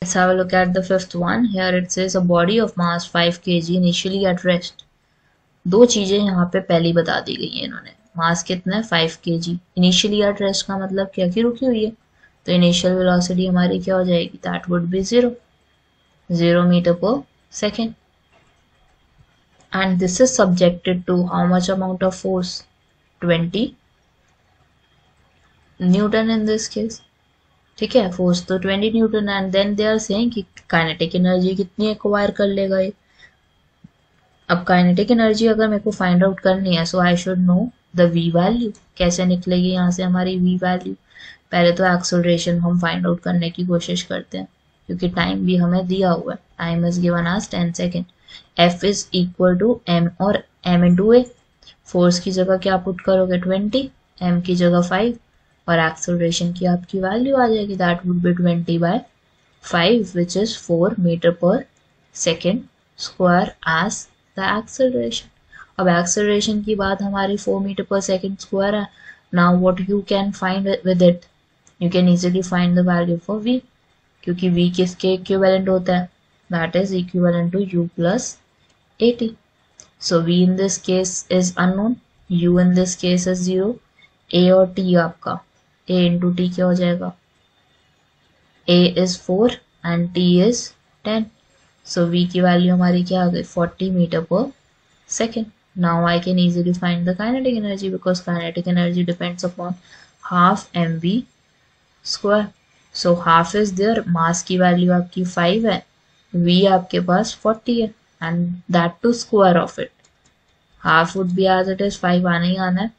Let's have a look at the fifth one. Here it says a body of mass 5 kg initially at rest. दो चीजें यहाँ पे पहली बता दी गई है इन्होंने. मास कितना है 5 kg. इनिशियली एट रेस्ट का मतलब क्या कि रुकी हुई है, तो इनिशियल वेलोसिटी हमारी क्या हो जाएगी, that would B 0 metre per second. And this is subjected to how much amount of force, 20 Newton in this case. ठीक है, फोर्स तो 20 newton. And then they are saying कि काइनेटिक एनर्जी कितनी acquire कर लेगा ये. अब काइनेटिक एनर्जी अगर मेरे को फाइंड आउट करनी है, so I should know the V value. कैसे निकलेगी यहाँ से हमारी वी वैल्यू. पहले तो एक्सेलरेशन हम फाइंड आउट करने की कोशिश करते हैं, क्योंकि टाइम भी हमें दिया हुआ है. Time is given as 10 second. F is equal to m और m into a. फोर्स की जगह क्या पुट करोगे 20, m की जगह 5 और एक्सेलरेशन की आपकी वैल्यू आ जाएगी, that would be 20/5 which is 4 metre per second square as the acceleration. अब एक्सेलरेशन की बात हमारी 4 मीटर पर सेकेंड स्क्वायर है. Now what you can find with it, you can easily find the value for v, क्योंकि v किसके equivalent होता है, that is equivalent to u plus at. So v in this case is unknown, u in this case is 0, a और t आपका a into t क्या हो जाएगा, a is 4 and t is 10. So v की value हमारी क्या आ गई 40 metre per second. Now I can easily find the kinetic energy because kinetic energy depends upon half mv square. So half is there, mass की value आपकी 5 है, v आपके पास 40 है, and that two square of it. Half would be as it is 5 आने ही आना है.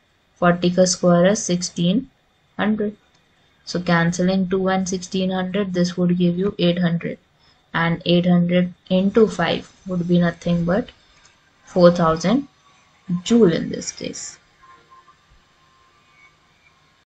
40 का स्क्वायर है 1600. So cancelling 2 and 1600, this would give you 800, and 800 into 5 would be nothing but 4000 joule in this case.